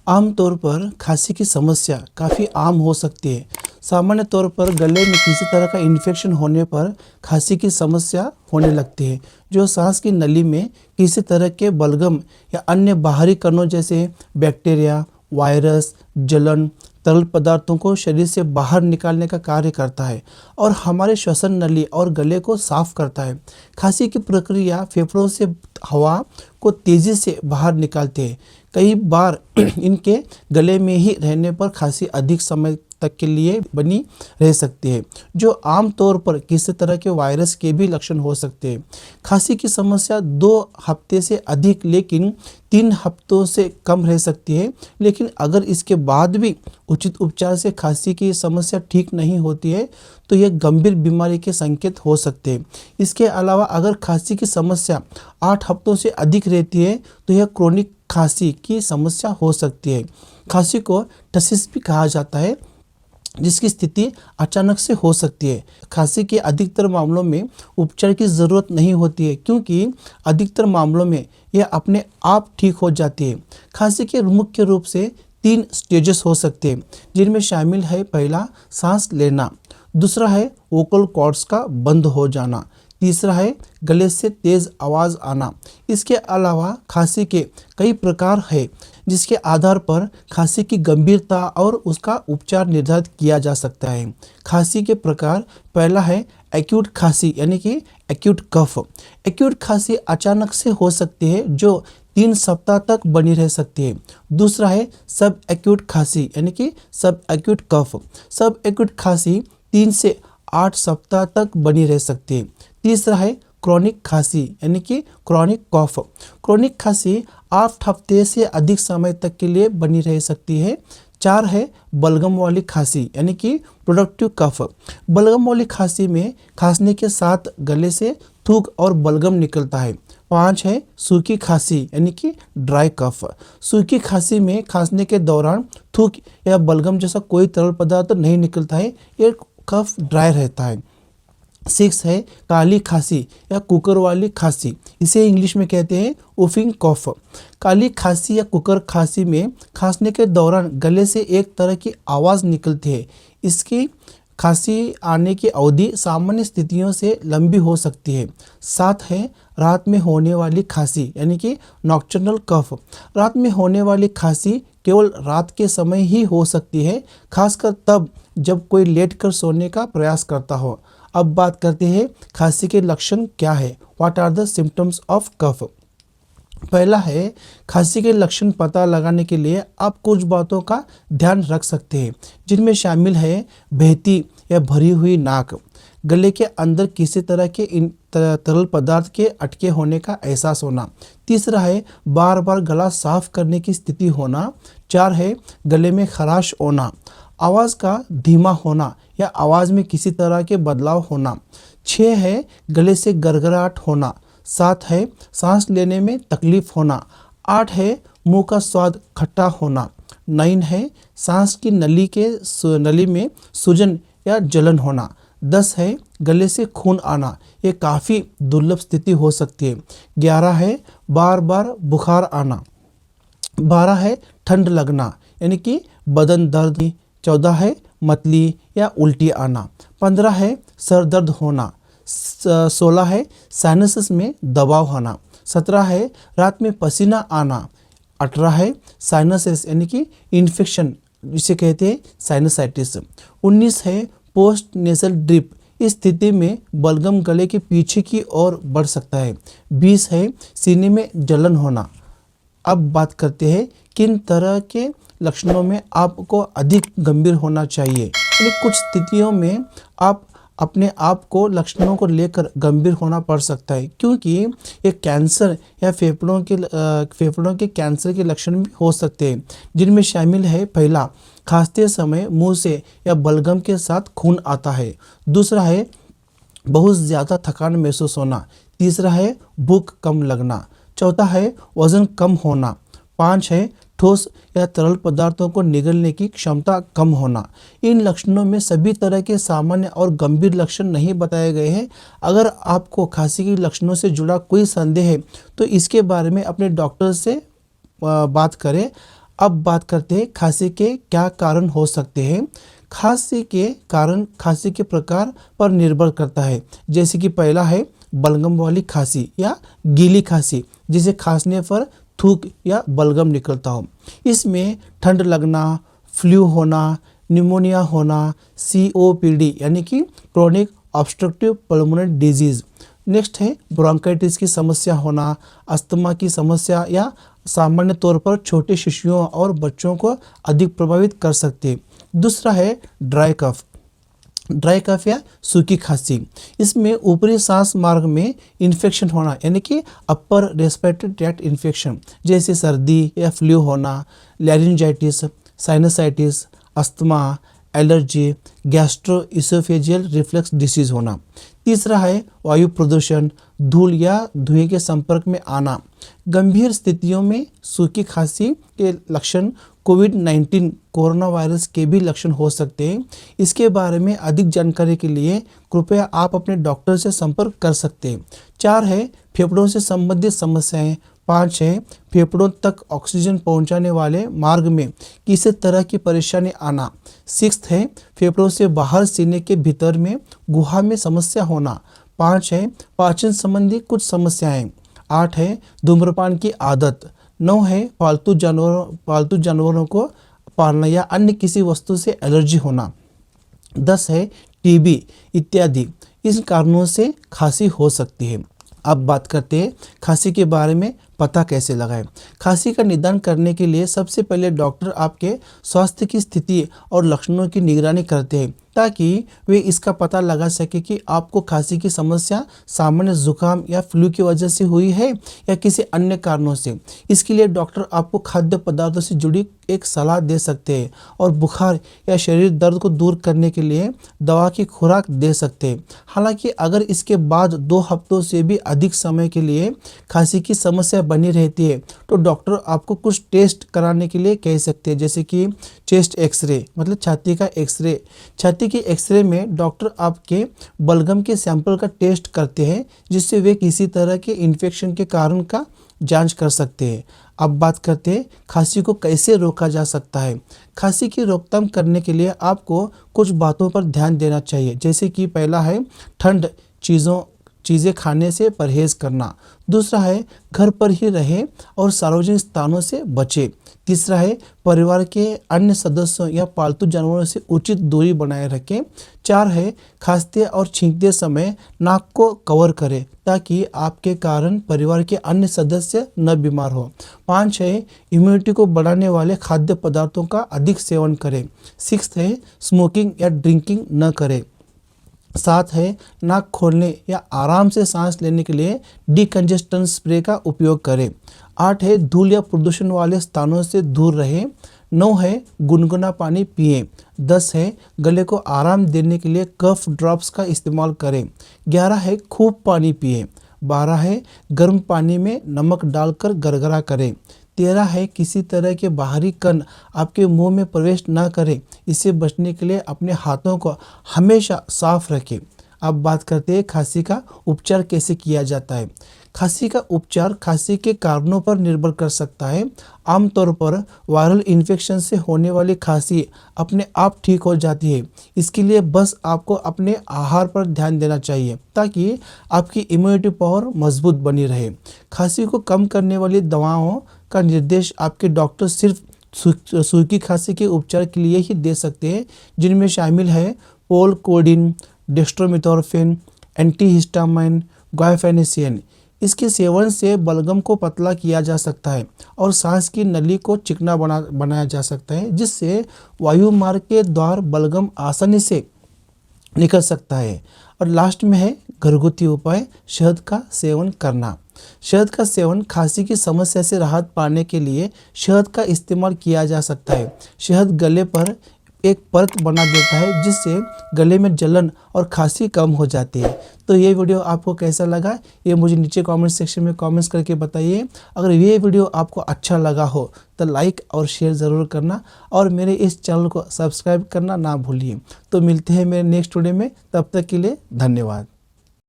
आमतौर पर खांसी की समस्या काफ़ी आम हो सकती है। सामान्य तौर पर गले में किसी तरह का इन्फेक्शन होने पर खांसी की समस्या होने लगती है, जो सांस की नली में किसी तरह के बलगम या अन्य बाहरी कणों जैसे बैक्टीरिया, वायरस, जलन, तरल पदार्थों को शरीर से बाहर निकालने का कार्य करता है और हमारे श्वसन नली और गले को साफ करता है। खांसी की प्रक्रिया फेफड़ों से हवा को तेजी से बाहर निकालती है। कई बार इनके गले में ही रहने पर खांसी अधिक समय तक के लिए बनी रह सकती है, जो आमतौर पर किसी तरह के वायरस के भी लक्षण हो सकते हैं। खांसी की समस्या 2 हफ्ते से अधिक लेकिन 3 हफ्तों से कम रह सकती है, लेकिन अगर इसके बाद भी उचित उपचार से खांसी की समस्या ठीक नहीं होती है तो यह गंभीर बीमारी के संकेत हो सकते हैं। इसके अलावा अगर खांसी की समस्या 8 हफ्तों से अधिक रहती है तो यह क्रोनिक खांसी की समस्या हो सकती है। खांसी को टसिस भी कहा जाता है, जिसकी स्थिति अचानक से हो सकती है। खांसी के अधिकतर मामलों में उपचार की ज़रूरत नहीं होती है, क्योंकि अधिकतर मामलों में यह अपने आप ठीक हो जाती है। खांसी के मुख्य रूप से 3 स्टेजेस हो सकते हैं, जिनमें शामिल है पहला सांस लेना, दूसरा है वोकल कॉर्ड्स का बंद हो जाना, तीसरा है गले से तेज़ आवाज़ आना। इसके अलावा खांसी के कई प्रकार हैं, जिसके आधार पर खांसी की गंभीरता और उसका उपचार निर्धारित किया जा सकता है। खांसी के प्रकार, पहला है एक्यूट खांसी यानी कि एक्यूट कफ। एक्यूट खांसी अचानक से हो सकती है जो 3 सप्ताह तक बनी रह सकती है। दूसरा है सब एक्यूट खांसी यानी कि सब एक्यूट कफ। सब एक्यूट खांसी 3 से 8 सप्ताह तक बनी रह सकती है। तीसरा है क्रोनिक खांसी यानी कि क्रॉनिक कफ। क्रोनिक खांसी 8 हफ्ते से अधिक समय तक के लिए बनी रह सकती है। 4 है बलगम वाली खांसी यानी कि प्रोडक्टिव कफ। बलगम वाली खांसी में खांसने के साथ गले से थूक और बलगम निकलता है। 5 है सूखी खांसी यानी कि ड्राई कफ। सूखी खांसी में खांसने के दौरान थूक या बलगम जैसा कोई तरल पदार्थ नहीं निकलता है, ये कफ ड्राई रहता है। 6 है काली खांसी या कुकर वाली खांसी, इसे इंग्लिश में कहते हैं वूफिंग कफ। काली खांसी या कुकर खांसी में खांसने के दौरान गले से एक तरह की आवाज़ निकलती है। इसकी खांसी आने की अवधि सामान्य स्थितियों से लंबी हो सकती है। 7 है रात में होने वाली खांसी यानी कि नॉक्टर्नल कफ। रात में होने वाली खांसी केवल रात के समय ही हो सकती है, खासकर तब जब कोई लेटकर सोने का प्रयास करता हो। अब बात करते हैं खांसी के लक्षण क्या है, what are the symptoms of cough. पहला है, खांसी के लक्षण पता लगाने के लिए आप कुछ बातों का ध्यान रख सकते हैं, जिनमें शामिल है बहती या भरी हुई नाक, गले के अंदर किसी तरह के तरल पदार्थ के अटके होने का एहसास होना। तीसरा है बार बार गला साफ करने की स्थिति होना। 4 है गले में खराश होना, आवाज़ का धीमा होना या आवाज़ में किसी तरह के बदलाव होना। 6 है गले से गड़गड़ाहट होना। 7 है सांस लेने में तकलीफ होना। 8 है मुंह का स्वाद खट्टा होना। 9 है सांस की नली में सूजन या जलन होना। 10 है गले से खून आना, ये काफ़ी दुर्लभ स्थिति हो सकती है। 11 है बार बार बुखार आना। 12 है ठंड लगना यानी कि बदन दर्द। 14 है मतली या उल्टी आना। 15 है सर दर्द होना। 16 है साइनसेस में दबाव होना। 17 है रात में पसीना आना। 18 है साइनसेस यानी कि इन्फेक्शन, जिसे कहते हैं साइनसाइटिस। 19 है पोस्ट नेसल ड्रिप, इस स्थिति में बलगम गले के पीछे की ओर बढ़ सकता है। 20 है सीने में जलन होना। अब बात करते हैं किन तरह के लक्षणों में आपको अधिक गंभीर होना चाहिए। यानी कुछ स्थितियों में आप अपने आप को लक्षणों को लेकर गंभीर होना पड़ सकता है, क्योंकि ये कैंसर या फेफड़ों के कैंसर के लक्षण भी हो सकते हैं, जिनमें शामिल है पहला, खांसते समय मुंह से या बलगम के साथ खून आता है। दूसरा है बहुत ज़्यादा थकान महसूस होना। तीसरा है भूख कम लगना। चौथा है वज़न कम होना। 5 है ठोस या तरल पदार्थों को निगलने की क्षमता कम होना। इन लक्षणों में सभी तरह के सामान्य और गंभीर लक्षण नहीं बताए गए हैं। अगर आपको खांसी के लक्षणों से जुड़ा कोई संदेह है तो इसके बारे में अपने डॉक्टर से बात करें। अब बात करते हैं खांसी के क्या कारण हो सकते हैं। खांसी के कारण खांसी के प्रकार पर निर्भर करता है। जैसे कि पहला है बलगम वाली खांसी या गीली खांसी, जिसे खांसने पर थूक या बलगम निकलता हो। इसमें ठंड लगना, फ्लू होना, निमोनिया होना, COPD यानी कि chronic obstructive pulmonary disease. Next है ब्रोंकाइटिस की समस्या होना, अस्थमा की समस्या या सामान्य तौर पर छोटे शिशुओं और बच्चों को अधिक प्रभावित कर सकते हैं। दूसरा है ड्राई कफ या सूखी खांसी। इसमें ऊपरी सांस मार्ग में इन्फेक्शन होना यानी कि अपर रेस्पिरेटरी ट्रैक्ट इन्फेक्शन, जैसे सर्दी या फ्लू होना, laryngitis, sinusitis, asthma, allergy, gastroesophageal reflux disease होना। तीसरा है वायु प्रदूषण, धूल या धुएं के संपर्क में आना। गंभीर स्थितियों में सूखी खांसी के लक्षण कोविड-19 कोरोना वायरस के भी लक्षण हो सकते हैं। इसके बारे में अधिक जानकारी के लिए कृपया आप अपने डॉक्टर से संपर्क कर सकते हैं। 4 है फेफड़ों से संबंधित समस्याएं। 5 है फेफड़ों तक ऑक्सीजन पहुंचाने वाले मार्ग में किसी तरह की परेशानी आना। 6 है फेफड़ों से बाहर सीने के भीतर में गुहा में समस्या होना। 5 है पाचन संबंधी कुछ समस्याएं। 8 है धूम्रपान की आदत। 9 है पालतू जानवरों को पालना या अन्य किसी वस्तु से एलर्जी होना। 10 है TB इत्यादि। इन कारणों से खांसी हो सकती है। अब बात करते हैं खांसी के बारे में पता कैसे लगाएं। खांसी का निदान करने के लिए सबसे पहले डॉक्टर आपके स्वास्थ्य की स्थिति और लक्षणों की निगरानी करते हैं, ताकि वे इसका पता लगा सके कि आपको खांसी की समस्या सामान्य जुकाम या फ्लू की वजह से हुई है या किसी अन्य कारणों से। इसके लिए डॉक्टर आपको खाद्य पदार्थों से जुड़ी एक सलाह दे सकते हैं और बुखार या शरीर दर्द को दूर करने के लिए दवा की खुराक दे सकते हैं। हालांकि अगर इसके बाद 2 हफ्तों से भी अधिक समय के लिए खांसी की समस्या बनी रहती है तो डॉक्टर आपको कुछ टेस्ट कराने के लिए कह सकते हैं, जैसे कि चेस्ट एक्सरे मतलब छाती का एक्सरे। छाती के एक्सरे में डॉक्टर आपके बलगम के सैंपल का टेस्ट करते हैं, जिससे वे किसी तरह के इन्फेक्शन के कारण का जांच कर सकते हैं। अब बात करते हैं खांसी को कैसे रोका जा सकता है। खांसी की रोकथाम करने के लिए आपको कुछ बातों पर ध्यान देना चाहिए, जैसे कि पहला है ठंड चीज़ें खाने से परहेज करना। दूसरा है घर पर ही रहें और सार्वजनिक स्थानों से बचें। तीसरा है परिवार के अन्य सदस्यों या पालतू जानवरों से उचित दूरी बनाए रखें। 4 है खांसते और छींकते समय नाक को कवर करें, ताकि आपके कारण परिवार के अन्य सदस्य न बीमार हो। 5 है इम्यूनिटी को बढ़ाने वाले खाद्य पदार्थों का अधिक सेवन करें। 6 है स्मोकिंग या ड्रिंकिंग न करें। 7 है नाक खोलने या आराम से सांस लेने के लिए डिकंजेस्टेंट स्प्रे का उपयोग करें। 8 है धूल या प्रदूषण वाले स्थानों से दूर रहें। 9 है गुनगुना पानी पिएं। 10 है गले को आराम देने के लिए कफ ड्रॉप्स का इस्तेमाल करें। 11 है खूब पानी पिएं। 12 है गर्म पानी में नमक डालकर गरगरा करें। 13 है किसी तरह के बाहरी कण आपके मुंह में प्रवेश न करें। इससे बचने के लिए अपने हाथों को हमेशा साफ रखें। अब बात करते हैं खांसी का उपचार कैसे किया जाता है। खांसी का उपचार खांसी के कारणों पर निर्भर कर सकता है। आमतौर पर वायरल इन्फेक्शन से होने वाली खांसी अपने आप ठीक हो जाती है। इसके लिए बस आपको अपने आहार पर ध्यान देना चाहिए, ताकि आपकी इम्यूनिटी पावर मजबूत बनी रहे। खांसी को कम करने वाली दवाओं का निर्देश आपके डॉक्टर सिर्फ सूखी खांसी के उपचार के लिए ही दे सकते हैं, जिनमें शामिल है पोलकोडिन, डेक्स्ट्रोमेथोर्फिन, एंटीहिस्टामाइन, गुआइफेनेसिन। इसके सेवन से बलगम को पतला किया जा सकता है और सांस की नली को चिकना बनाया जा सकता है, जिससे वायु मार्ग के द्वार बलगम आसानी से निकल सकता है। और लास्ट में है घरगुती उपाय, शहद का सेवन करना। शहद का सेवन खांसी की समस्या से राहत पाने के लिए शहद का इस्तेमाल किया जा सकता है। शहद गले पर एक परत बना देता है, जिससे गले में जलन और खांसी कम हो जाती है। तो ये वीडियो आपको कैसा लगा, ये मुझे नीचे कमेंट सेक्शन में कमेंट्स करके बताइए। अगर ये वीडियो आपको अच्छा लगा हो तो लाइक और शेयर ज़रूर करना, और मेरे इस चैनल को सब्सक्राइब करना ना भूलिए। तो मिलते हैं मेरे नेक्स्ट वीडियो में, तब तक के लिए धन्यवाद।